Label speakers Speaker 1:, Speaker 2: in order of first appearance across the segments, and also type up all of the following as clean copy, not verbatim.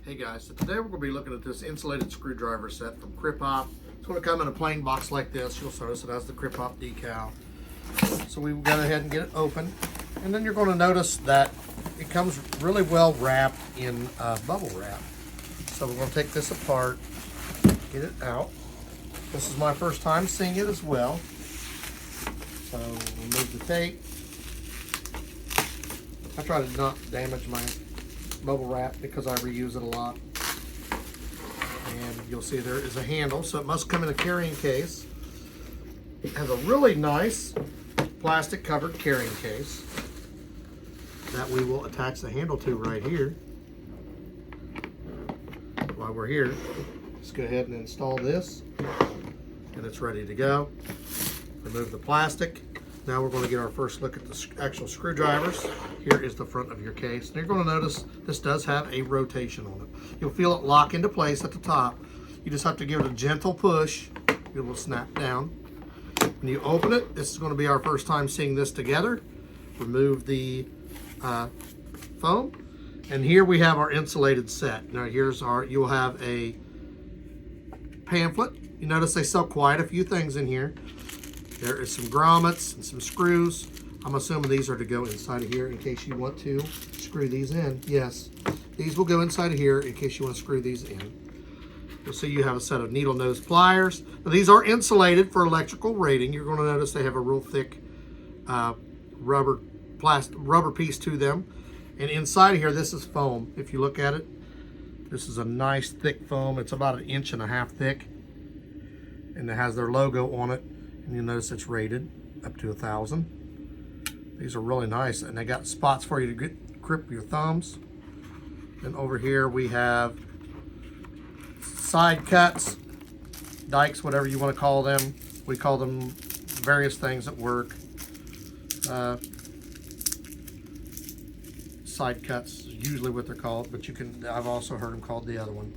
Speaker 1: Hey guys, so today we're going to be looking at this insulated screwdriver set from Cripop. It's going to come in a plain box like this. You'll notice it has the Cripop decal. So we will go ahead and get it open. And then you're going to notice that it comes really well wrapped in bubble wrap. So we're going to take this apart, get it out. This is my first time seeing it as well. So remove the tape. I try to not damage my bubble wrap because I reuse it a lot. And you'll see there is a handle, so it must come in a carrying case. It has a really nice plastic covered carrying case that we will attach the handle to right here. While we're here, let's go ahead and install this, and it's ready to go. Remove the plastic. Now we're going to get our first look at the actual screwdrivers. Here is the front of your case. And you're going to notice this does have a rotation on it. You'll feel it lock into place at the top. You just have to give it a gentle push. It will snap down. When you open it, this is going to be our first time seeing this together. Remove the foam. And here we have our insulated set. Now here's our, you'll have a pamphlet. You notice they sell quite a few things in here. There is some grommets and some screws. I'm assuming these are to go inside of here in case you want to screw these in. Yes, these will go inside of here in case you want to screw these in. You'll see you have a set of needle nose pliers. Now these are insulated for electrical rating. You're going to notice they have a real thick rubber piece to them. And inside of here, this is foam. If you look at it, this is a nice thick foam. It's about 1.5 inches thick. And it has their logo on it. And you'll notice it's rated up to 1,000. These are really nice, and they got spots for you to grip your thumbs. And over here we have side cuts, dikes, whatever you want to call them. We call them various things at work. Side cuts is usually what they're called, but I've also heard them called the other one.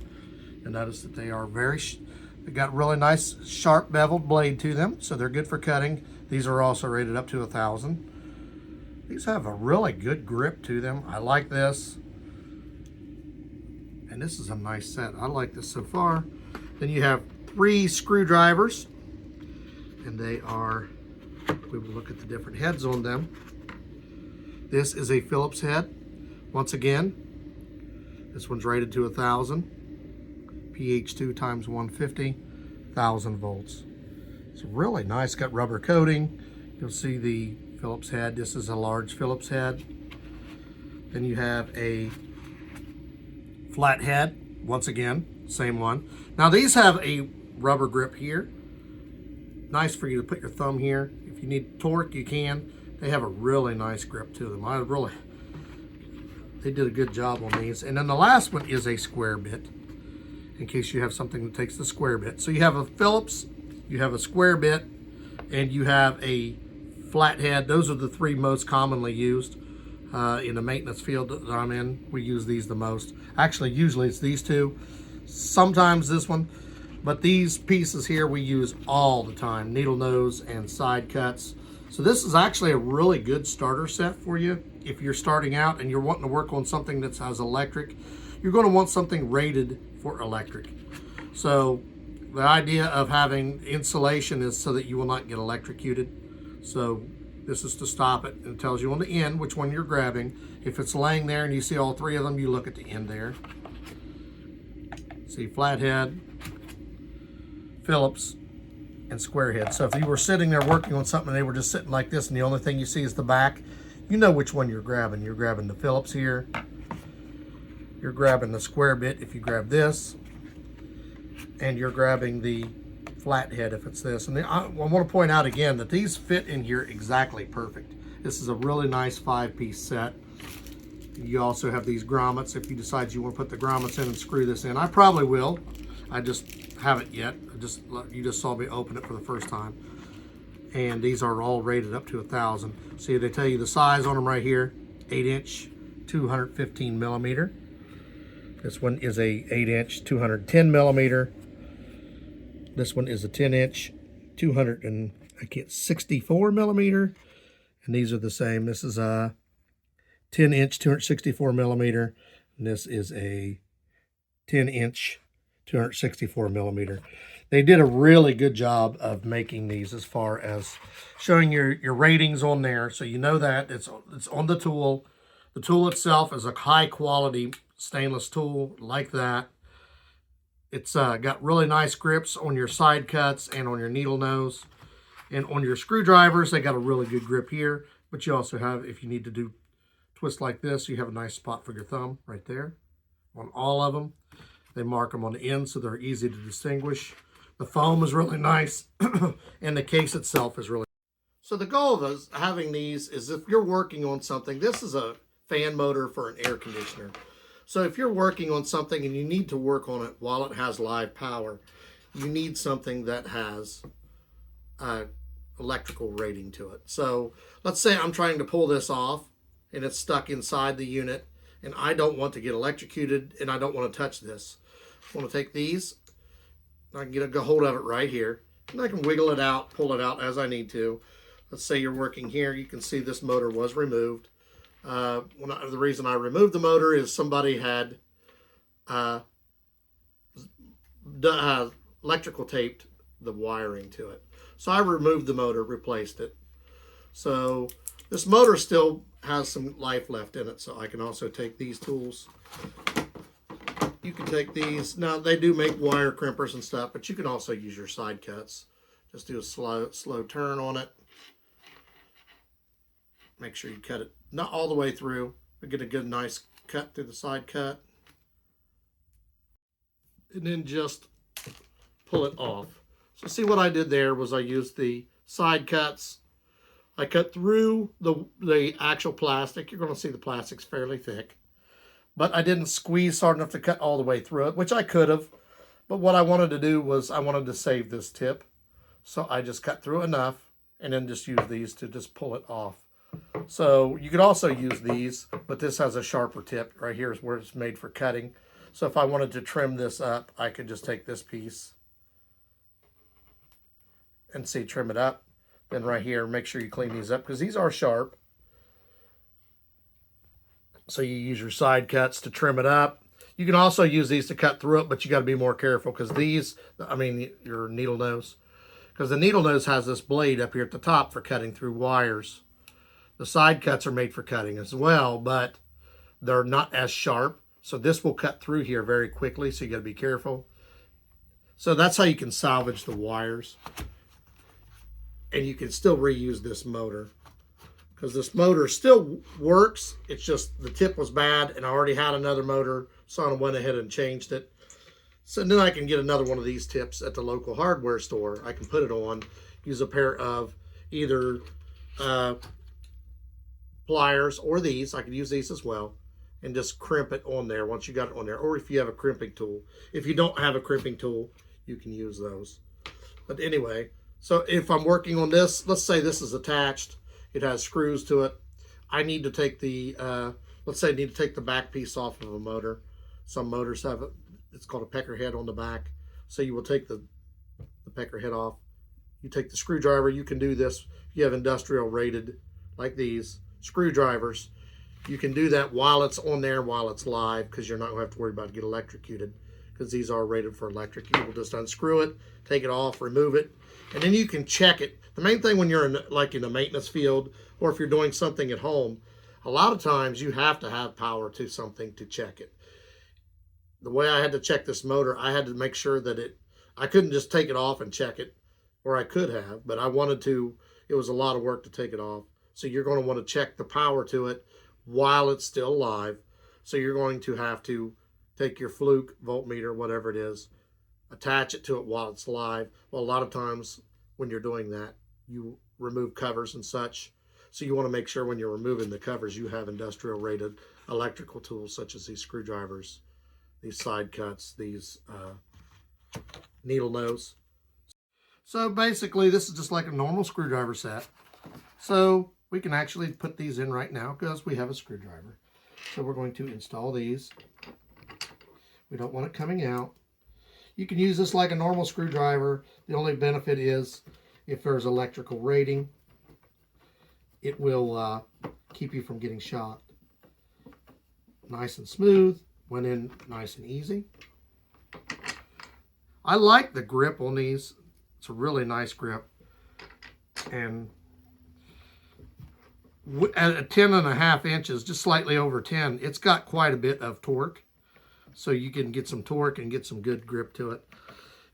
Speaker 1: And notice that they are they got really nice sharp beveled blade to them, so they're good for cutting. These are also rated up to 1,000. These have a really good grip to them. I like this. And this is a nice set. I like this so far. Then you have 3 screwdrivers, and they are, we will look at the different heads on them. This is a Phillips head. Once again, this one's rated to 1,000. pH2 times 150, 1,000 volts. It's really nice, got rubber coating. You'll see the Phillips head. This is a large Phillips head. Then you have a flat head, once again, same one. Now these have a rubber grip here. Nice for you to put your thumb here. If you need torque, you can. They have a really nice grip to them. They did a good job on these. And then the last one is a square bit, in case you have something that takes the square bit. So you have a Phillips, you have a square bit, and you have a flat head. Those are the 3 most commonly used in the maintenance field that I'm in. We use these the most. Actually, usually it's these 2, sometimes this one, but these pieces here we use all the time, needle nose and side cuts. So this is actually a really good starter set for you. If you're starting out and you're wanting to work on something that has electric, you're going to want something rated for electric. So the idea of having insulation is so that you will not get electrocuted. So this is to stop it. It tells you on the end which one you're grabbing. If it's laying there and you see all 3 of them, you look at the end there. See flathead, Phillips, and square head. So if you were sitting there working on something and they were just sitting like this and the only thing you see is the back, you know which one you're grabbing. You're grabbing the Phillips here. You're grabbing the square bit if you grab this, and you're grabbing the flat head if it's this. And I want to point out again that these fit in here exactly perfect. This is a really nice 5-piece set. You also have these grommets if you decide you want to put the grommets in and screw this in. I probably will. I just haven't yet. You just saw me open it for the first time. And these are all rated up to 1,000. See, they tell you the size on them right here, 8-inch, 215 millimeter. This one is a 8-inch, 210 millimeter. This one is a 10-inch, 264 millimeter. And these are the same. This is a 10-inch, 264 millimeter. And this is a 10-inch, 264 millimeter. They did a really good job of making these as far as showing your ratings on there. So you know that it's on the tool. The tool itself is a high quality stainless tool like that. It's got really nice grips on your side cuts and on your needle nose. And on your screwdrivers, they got a really good grip here. But you also have, if you need to do twist like this, you have a nice spot for your thumb right there. On all of them, they mark them on the end so they're easy to distinguish. The foam is really nice, and the case itself is really. So the goal of us having these is if you're working on something, this is a fan motor for an air conditioner. So if you're working on something and you need to work on it while it has live power, you need something that has electrical rating to it. So let's say I'm trying to pull this off and it's stuck inside the unit and I don't want to get electrocuted and I don't want to touch this. I want to take these, I can get a hold of it right here and I can wiggle it out, pull it out as I need to. Let's say you're working here, you can see this motor was removed. The reason I removed the motor is somebody had electrical taped the wiring to it. So I removed the motor, replaced it. So this motor still has some life left in it. So I can also take these tools. You can take these. Now they do make wire crimpers and stuff, but you can also use your side cuts. Just do a slow turn on it. Make sure you cut it not all the way through, but get a good nice cut through the side cut. And then just pull it off. So see what I did there was I used the side cuts. I cut through the actual plastic. You're going to see the plastic's fairly thick. But I didn't squeeze hard enough to cut all the way through it, which I could have. But what I wanted to do was I wanted to save this tip. So I just cut through enough and then just use these to just pull it off. So you could also use these, but this has a sharper tip. Right here is where it's made for cutting. So if I wanted to trim this up, I could just take this piece and see, trim it up. Then right here, make sure you clean these up because these are sharp. So you use your side cuts to trim it up. You can also use these to cut through it, but you got to be more careful because these, your needle nose, because the needle nose has this blade up here at the top for cutting through wires. The side cuts are made for cutting as well, but they're not as sharp. So this will cut through here very quickly, so you got to be careful. So that's how you can salvage the wires. And you can still reuse this motor. Because this motor still works. It's just the tip was bad, and I already had another motor, so I went ahead and changed it. So then I can get another one of these tips at the local hardware store. I can put it on, use a pair of either pliers or these. I could use these as well and just crimp it on there once you got it on there, or if you have a crimping tool. If you don't have a crimping tool, you can use those. But anyway, so if I'm working on this, let's say this is attached, it has screws to it. I need to take the let's say I need to take the back piece off of a motor. Some motors have it, it's called a pecker head on the back. So you will take the pecker head off. You take the screwdriver. You can do this. You have industrial rated like these screwdrivers. You can do that while it's on there, while it's live, because you're not going to have to worry about it get electrocuted, because these are rated for electric. You will just unscrew it, take it off, remove it, and then you can check it. The main thing when you're in the maintenance field, or if you're doing something at home, a lot of times you have to have power to something to check it. The way I had to check this motor, I had to make sure that I couldn't just take it off and check it, or I could have, but I wanted to. It was a lot of work to take it off. So you're going to want to check the power to it while it's still live. So you're going to have to take your fluke voltmeter, whatever it is, attach it to it while it's live. Well, a lot of times when you're doing that, you remove covers and such. So you want to make sure when you're removing the covers, you have industrial rated electrical tools such as these screwdrivers, these side cuts, these needle nose. So basically this is just like a normal screwdriver set. So we can actually put these in right now because we have a screwdriver. So we're going to install these. We don't want it coming out. You can use this like a normal screwdriver. The only benefit is if there's electrical rating, it will keep you from getting shocked. Nice and smooth, went in nice and easy. I like the grip on these. It's a really nice grip. And at 10.5 inches, just slightly over 10, it's got quite a bit of torque. So you can get some torque and get some good grip to it.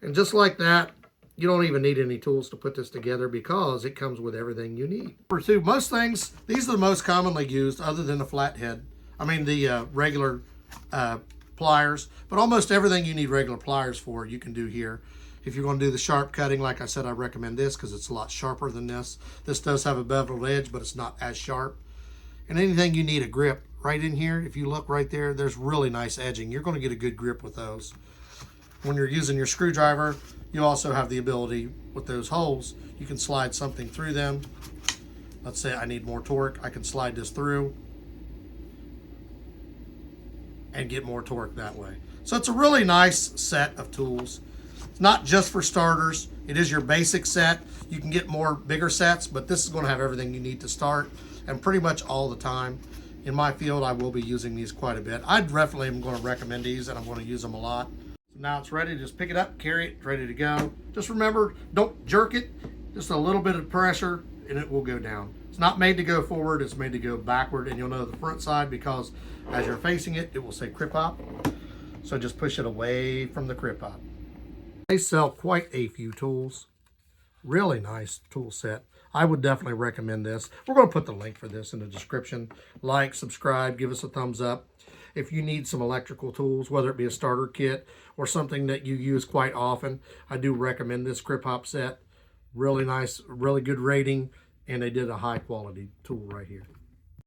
Speaker 1: And just like that, you don't even need any tools to put this together because it comes with everything you need. Number two, most things, these are the most commonly used other than the flathead. I mean the regular pliers, but almost everything you need regular pliers for, you can do here. If you're going to do the sharp cutting, like I said, I recommend this because it's a lot sharper than this. This does have a beveled edge, but it's not as sharp. And anything you need a grip, right in here, if you look right there, there's really nice edging. You're going to get a good grip with those. When you're using your screwdriver, you also have the ability with those holes, you can slide something through them. Let's say I need more torque, I can slide this through and get more torque that way. So it's a really nice set of tools. It's not just for starters, it is your basic set. You can get more bigger sets, but this is going to have everything you need to start and pretty much all the time. In my field, I will be using these quite a bit. I definitely am going to recommend these and I'm going to use them a lot. So now it's ready, just pick it up, carry it, ready to go. Just remember, don't jerk it, just a little bit of pressure and it will go down. It's not made to go forward, it's made to go backward, and you'll know the front side because as you're facing it, it will say Cripop. So just push it away from the Cripop. They sell quite a few tools. Really nice tool set. I would definitely recommend this. We're going to put the link for this in the description. Like, subscribe, give us a thumbs up. If you need some electrical tools, whether it be a starter kit or something that you use quite often, I do recommend this Cripop set. Really nice, really good rating, and they did a high quality tool right here.